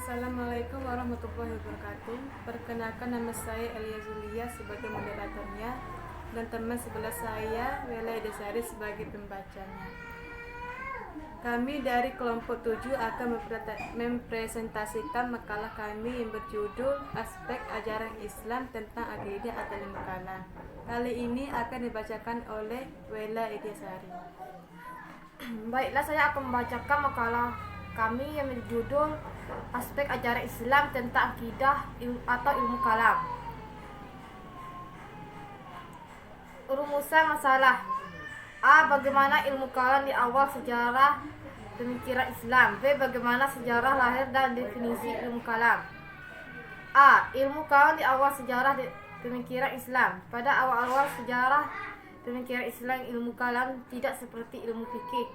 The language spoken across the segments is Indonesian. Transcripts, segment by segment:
Assalamualaikum warahmatullahi wabarakatuh. Perkenalkan, nama saya Elia Zulia sebagai moderatornya dan teman sebelah saya Wela Edesari sebagai pembacanya. Kami dari kelompok 7 akan mempresentasikan makalah kami yang berjudul Aspek Ajaran Islam tentang Akidah atau Ilmu Kalam. Kali ini akan dibacakan oleh Wela Edesari. Baiklah, saya akan membacakan makalah kami yang berjudul Aspek Ajaran Islam tentang Akidah atau Ilmu Kalam. Rumusan masalah. A. Bagaimana ilmu kalam di awal sejarah pemikiran Islam. B. Bagaimana sejarah lahir dan definisi ilmu kalam. A. Ilmu kalam di awal sejarah pemikiran Islam. Pada awal-awal sejarah pemikiran Islam, ilmu kalam tidak seperti ilmu fikih,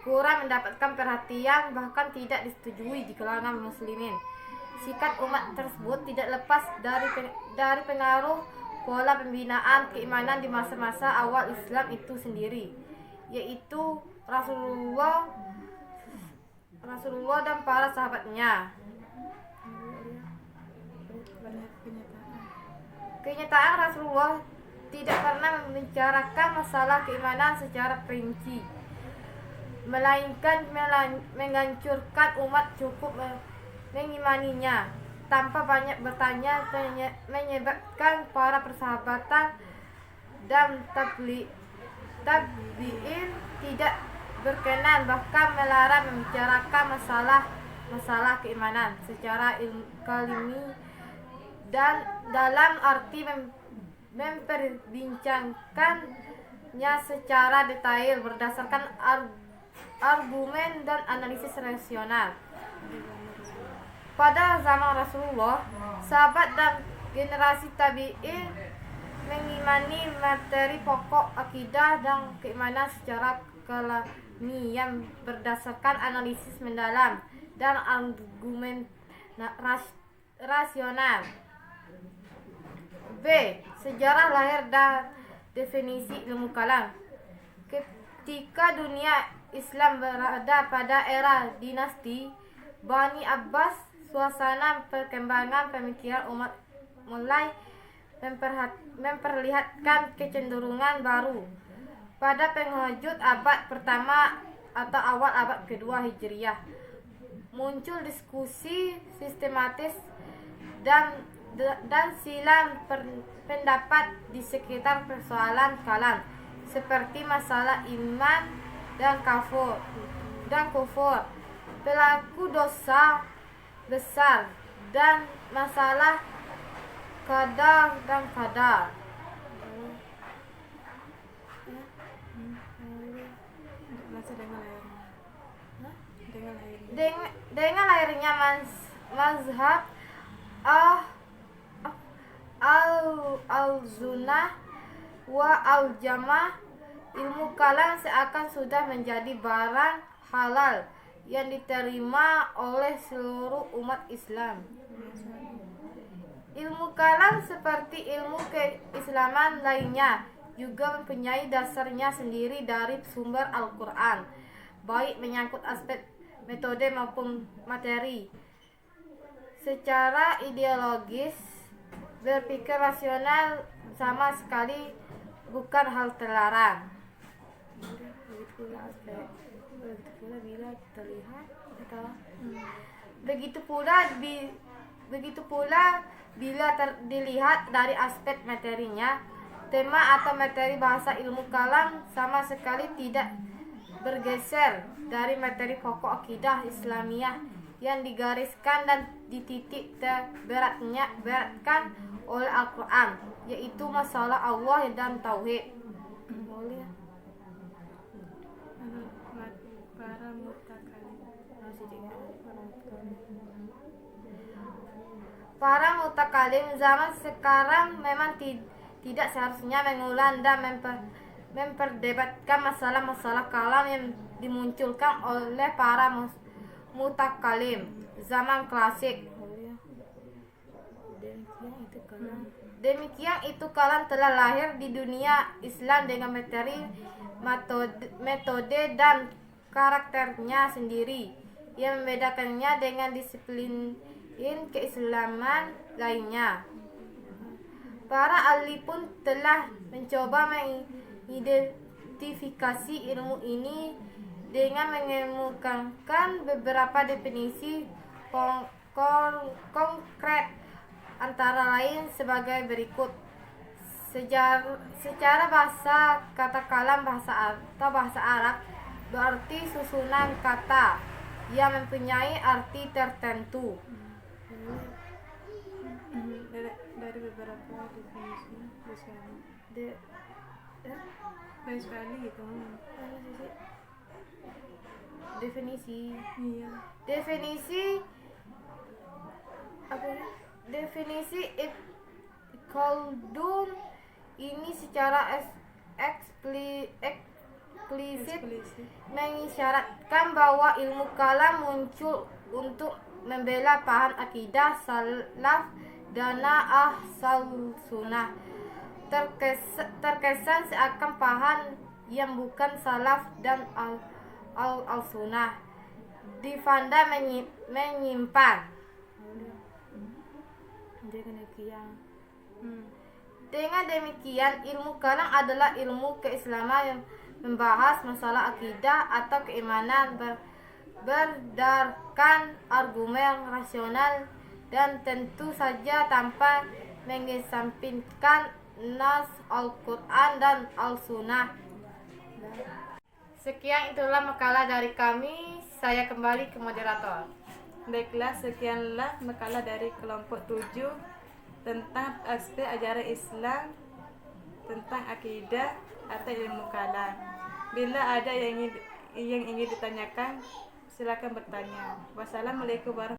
kurang mendapatkan perhatian, bahkan tidak disetujui di kalangan muslimin. Sikap umat tersebut tidak lepas dari pengaruh pola pembinaan keimanan di masa-masa awal Islam itu sendiri, yaitu Rasulullah dan para sahabatnya. Kenyataan Rasulullah tidak pernah membicarakan masalah keimanan secara perinci, melainkan menghancurkan umat cukup mengimaninya tanpa banyak bertanya, menyebabkan para persahabatan dan tabi'in tidak berkenan, bahkan melarang membicarakan masalah keimanan secara kalimi dan dalam arti memperbincangkannya secara detail berdasarkan argumen dan analisis rasional. Pada zaman Rasulullah, sahabat dan generasi tabi'in mengimani materi pokok akidah dan keimanan secara kalami yang berdasarkan analisis mendalam dan argumen rasional. B. Sejarah lahir dan definisi ilmu kalam. Ketika dunia Islam berada pada era dinasti Bani Abbas, suasana perkembangan pemikiran umat mulai memperlihatkan kecenderungan baru. Pada penghujung abad pertama atau awal abad kedua Hijriah, muncul diskusi sistematis dan silang pendapat di sekitar persoalan kalam, seperti masalah iman dan kufur, pelaku dosa besar, dan masalah qada dan qadar. Dengan lahirnya mazhab al-Sunnah wa al-Jamaah, ilmu kalam seakan sudah menjadi barang halal yang diterima oleh seluruh umat Islam. Ilmu kalam seperti ilmu keislaman lainnya juga mempunyai dasarnya sendiri dari sumber Al-Quran, baik menyangkut aspek metode maupun materi. Secara ideologis, berpikir rasional sama sekali bukan hal terlarang. Begitu pula bila dilihat dari aspek materinya, tema atau materi bahasa ilmu kalam sama sekali tidak bergeser dari materi pokok akidah Islamiyah yang digariskan dan dititik beratkan oleh Al-Quran, yaitu masalah Allah dan Tauhid. Para mutakalim zaman sekarang memang tidak seharusnya mengulang dan memperdebatkan masalah-masalah kalam yang dimunculkan oleh para mutakalim zaman klasik. Demikian itu kalam telah lahir di dunia Islam dengan materi, metode dan karakternya sendiri, yang membedakannya dengan disiplin keislaman lainnya. Para ahli pun telah mencoba mengidentifikasi ilmu ini dengan mengemukakan beberapa definisi konkret, antara lain sebagai berikut. Secara bahasa, kata kalam bahasa Arab berarti susunan kata yang mempunyai arti tertentu. Dari beberapa definisi banyak sekali gitu. Iya. Definisi Ibn Khaldun ini secara eksplisit mengisyaratkan bahwa ilmu kalam muncul untuk membela paham akidah salaf dan ahlu sunnah. Terkesan seakan paham yang bukan salaf dan al sunnah difanda menyimpan. Dengan demikian, ilmu kalam adalah ilmu keislaman yang membahas masalah akidah atau keimanan berdasarkan argumen rasional dan tentu saja tanpa mengesampingkan nas Al-Quran dan Al-Sunnah. Sekian, itulah makalah dari kami. Saya kembali ke moderator. Baiklah, sekianlah makalah dari kelompok 7 tentang aspek ajaran Islam tentang akidah atau ilmu kalam. Bila ada yang ingin ditanyakan, silakan bertanya. Wassalamualaikum warahmatullahi wabarakatuh.